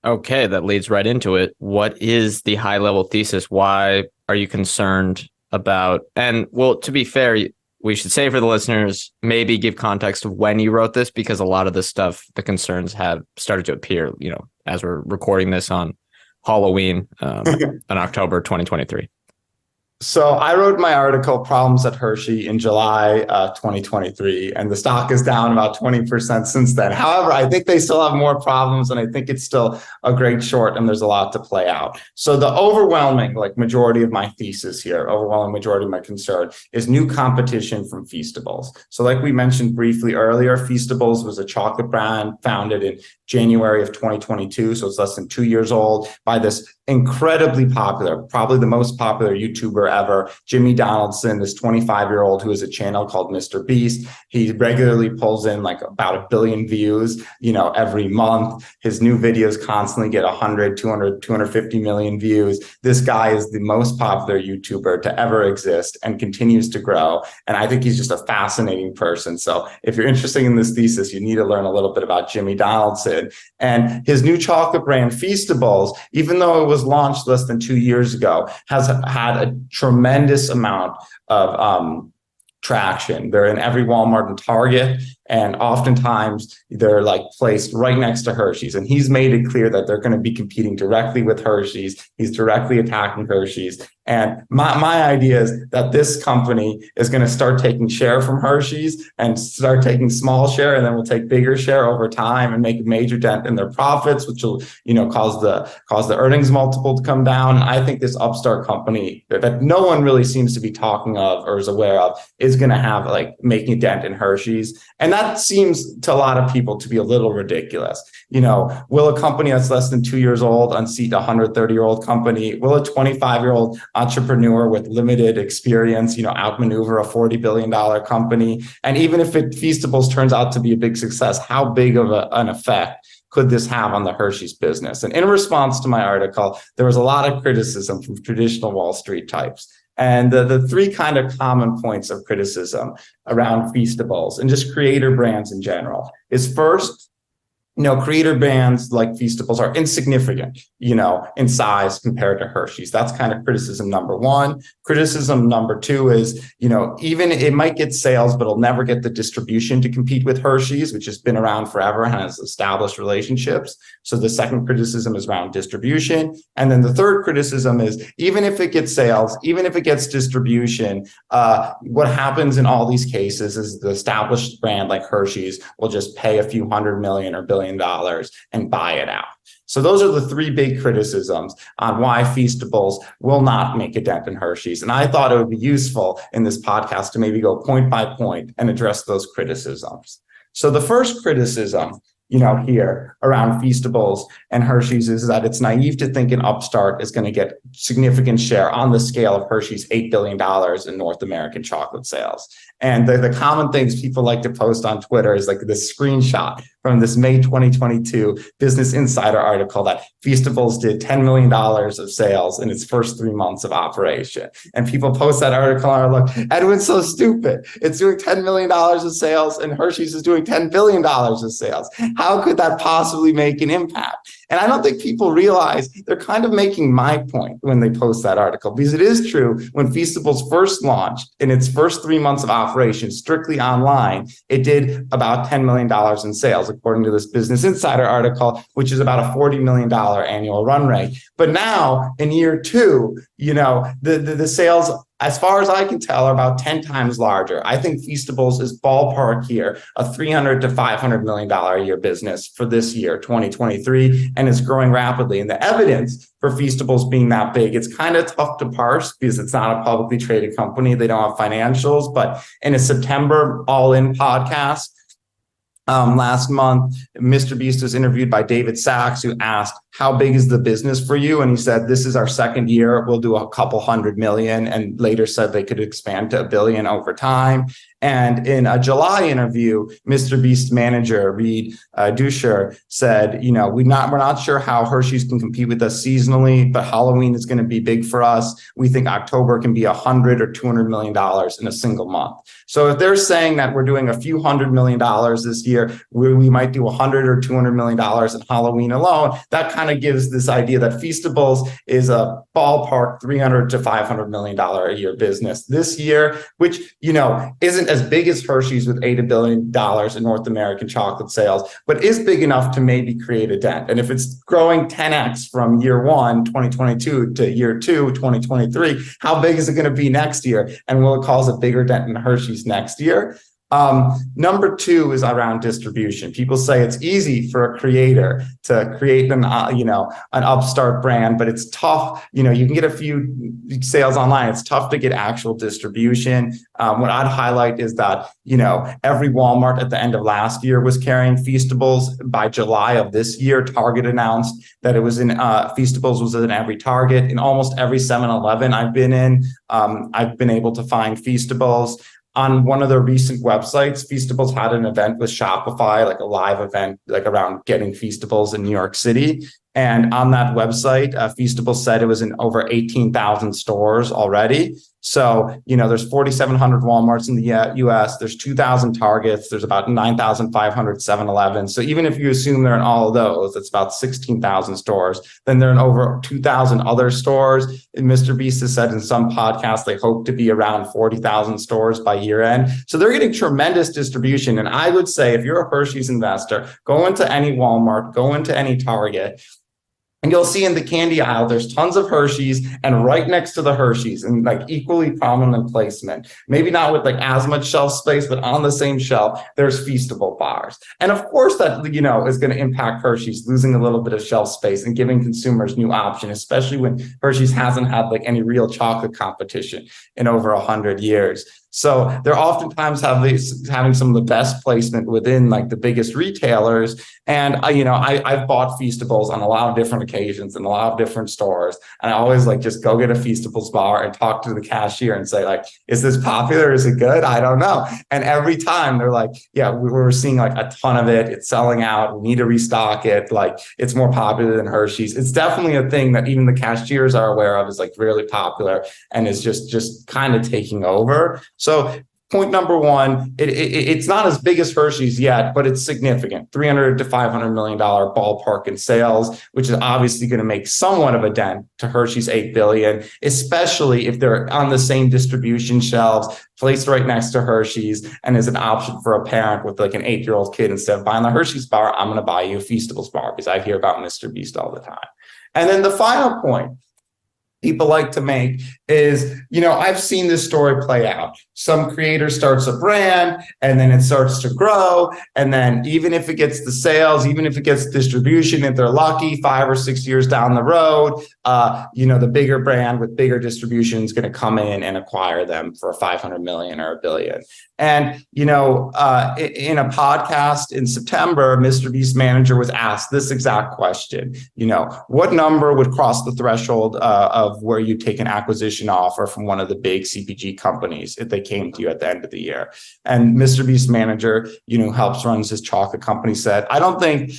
Okay, that leads right into it. What is the high level thesis? Why are you concerned about? And well, to be fair, we should say for the listeners, maybe give context of when you wrote this, because a lot of this stuff, the concerns have started to appear, as we're recording this on Halloween in October 2023. So I wrote my article, Problems at Hershey, in July 2023, and the stock is down about 20% since then. However, I think they still have more problems, and I think it's still a great short, and there's a lot to play out. So the overwhelming majority of my thesis here, overwhelming majority of my concern, is new competition from Feastables. So like we mentioned briefly earlier, Feastables was a chocolate brand founded in January of 2022, so it's less than 2 years old, by this incredibly popular, probably the most popular YouTuber ever, Jimmy Donaldson, this 25-year-old who has a channel called Mr. Beast. He regularly pulls in about 1 billion views, every month. His new videos constantly get 100, 200, 250 million views. This guy is the most popular YouTuber to ever exist and continues to grow. And I think he's just a fascinating person. So if you're interested in this thesis, you need to learn a little bit about Jimmy Donaldson. And his new chocolate brand, Feastables, even though it was launched less than 2 years ago, has had a tremendous amount of traction. They're in every Walmart and Target, and oftentimes they're placed right next to Hershey's. And he's made it clear that they're going to be competing directly with Hershey's. He's directly attacking Hershey's. And my idea is that this company is going to start taking share from Hershey's and start taking small share, and then we'll take bigger share over time and make a major dent in their profits, which will, cause the earnings multiple to come down. And I think this upstart company that no one really seems to be talking of or is aware of is going to have making a dent in Hershey's. And that seems to a lot of people to be a little ridiculous. Will a company that's less than 2 years old unseat a 130-year-old company? Will a 25-year-old entrepreneur with limited experience, outmaneuver a $40 billion company? And even if Feastables turns out to be a big success, how big of an effect could this have on the Hershey's business? And in response to my article, there was a lot of criticism from traditional Wall Street types. And the three kind of common points of criticism around Feastables and just creator brands in general is, first, creator brands like Feastables are insignificant, in size compared to Hershey's. That's kind of criticism number one. Criticism number two is, even it might get sales, but it'll never get the distribution to compete with Hershey's, which has been around forever and has established relationships. So the second criticism is around distribution. And then the third criticism is, even if it gets sales, even if it gets distribution, what happens in all these cases is the established brand like Hershey's will just pay a few $100 million or $1 billion and buy it out. So those are the three big criticisms on why Feastables will not make a dent in Hershey's. And I thought it would be useful in this podcast to maybe go point by point and address those criticisms. So the first criticism, here around Feastables and Hershey's is that it's naive to think an upstart is going to get significant share on the scale of Hershey's $8 billion in North American chocolate sales. And the common things people like to post on Twitter is this screenshot from this May 2022 Business Insider article that Feastables did $10 million of sales in its first 3 months of operation. And people post that article and are like, Edwin's so stupid. It's doing $10 million of sales and Hershey's is doing $10 billion of sales. How could that possibly make an impact? And I don't think people realize they're kind of making my point when they post that article, because it is true, when Feastables first launched in its first 3 months of operation strictly online, it did about $10 million in sales, according to this Business Insider article, which is about a $40 million annual run rate. But now in year two, the sales, as far as I can tell, are about 10 times larger. I think Feastables is ballpark here, a $300 to $500 million a year business for this year, 2023, and it's growing rapidly. And the evidence for Feastables being that big, it's kind of tough to parse because it's not a publicly traded company. They don't have financials, but in a September All-In podcast, last month, Mr. Beast was interviewed by David Sachs, who asked, how big is the business for you? And he said, this is our second year. We'll do a couple $100 million, and later said they could expand to $1 billion over time. And in a July interview, Mr. Beast manager Reed Dusher said, we're not sure how Hershey's can compete with us seasonally, but Halloween is going to be big for us. We think October can be $100 or $200 million in a single month. So if they're saying that we're doing a few $100 million this year, we might do $100 or $200 million in Halloween alone, that kind of gives this idea that Feastables is a ballpark $300 to $500 million a year business this year, which, isn't as big as Hershey's with $80 billion in North American chocolate sales, but is big enough to maybe create a dent. And if it's growing 10x from year one, 2022 to year two, 2023, how big is it going to be next year? And will it cause a bigger dent in Hershey's next year? Number two is around distribution. People say it's easy for a creator to create an upstart brand, but it's tough. You can get a few sales online. It's tough to get actual distribution. What I'd highlight is that, every Walmart at the end of last year was carrying Feastables. By July of this year, Target announced that it was Feastables was in every Target. In almost every 7-Eleven I've been in, I've been able to find Feastables. On one of their recent websites, Feastables had an event with Shopify, like a live event, like around getting Feastables in New York City. And on that website, Feastables said it was in over 18,000 stores already. So, there's 4,700 Walmarts in the US, there's 2,000 Targets, there's about 9,500 7-Elevens. So even if you assume they're in all of those, it's about 16,000 stores. Then they're in over 2,000 other stores. And Mr. Beast has said in some podcasts, they hope to be around 40,000 stores by year end. So they're getting tremendous distribution. And I would say if you're a Hershey's investor, go into any Walmart, go into any Target, and you'll see in the candy aisle, there's tons of Hershey's, and right next to the Hershey's in like equally prominent placement, maybe not with like as much shelf space, but on the same shelf, there's Feastable bars. And of course that, is going to impact Hershey's losing a little bit of shelf space and giving consumers new options, especially when Hershey's hasn't had like any real chocolate competition in over 100 years. So they're oftentimes having some of the best placement within like the biggest retailers. And I've bought Feastables on a lot of different occasions in a lot of different stores. And I always just go get a Feastables bar and talk to the cashier and say is this popular? Is it good? I don't know. And every time they're like, yeah, we're seeing a ton of it. It's selling out. We need to restock it. It's more popular than Hershey's. It's definitely a thing that even the cashiers are aware of is really popular and is just kind of taking over. So point number one, it's not as big as Hershey's yet, but it's significant. $300 to $500 million ballpark in sales, which is obviously going to make somewhat of a dent to Hershey's $8 billion, especially if they're on the same distribution shelves, placed right next to Hershey's, and is an option for a parent with an 8-year-old kid. Instead of buying the Hershey's bar, I'm going to buy you a Feastables bar because I hear about Mr. Beast all the time. And then the final point people like to make is, I've seen this story play out. Some creator starts a brand and then it starts to grow. And then even if it gets the sales, even if it gets distribution, if they're lucky 5 or 6 years down the road, the bigger brand with bigger distribution is going to come in and acquire them for 500 million or $1 billion. And, in a podcast in September, Mr. Beast manager was asked this exact question, what number would cross the threshold of where you take an acquisition offer from one of the big CPG companies if they came to you at the end of the year? And Mr. Beast manager, who runs his chocolate company, said, I don't think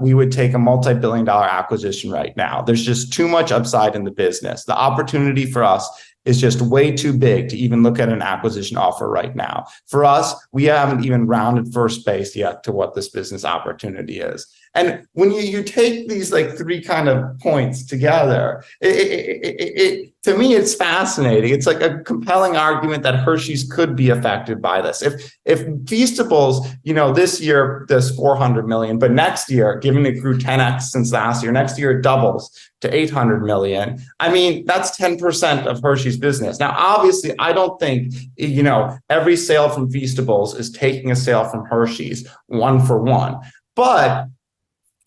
we would take a multi-billion-dollar acquisition right now. There's just too much upside in the business. The opportunity for us is just way too big to even look at an acquisition offer right now. For us, we haven't even rounded first base yet to what this business opportunity is. And when you take these three kind of points together, to me, it's fascinating. It's a compelling argument that Hershey's could be affected by this. If Feastables, this year does 400 million, but next year, given it grew 10x since last year, next year it doubles to 800 million. I mean, that's 10% of Hershey's business. Now, obviously, I don't think, every sale from Feastables is taking a sale from Hershey's 1 for 1. But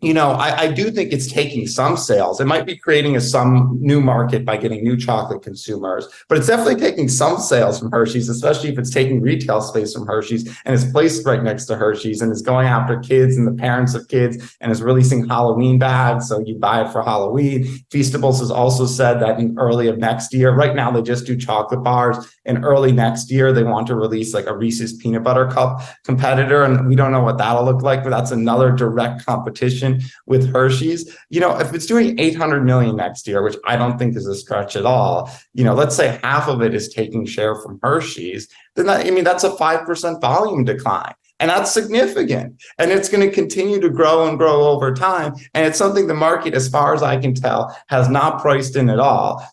I do think it's taking some sales. It might be creating some new market by getting new chocolate consumers, but it's definitely taking some sales from Hershey's, especially if it's taking retail space from Hershey's and is placed right next to Hershey's and is going after kids and the parents of kids and is releasing Halloween bags. So you buy it for Halloween. Feastables has also said that in early of next year, right now they just do chocolate bars. In early next year, they want to release like a Reese's peanut butter cup competitor. And we don't know what that'll look like, but that's another direct competition with Hershey's. If it's doing 800 million next year, which I don't think is a stretch at all, let's say half of it is taking share from Hershey's, then that's a 5% volume decline. And that's significant. And it's going to continue to grow and grow over time. And it's something the market, as far as I can tell, has not priced in at all.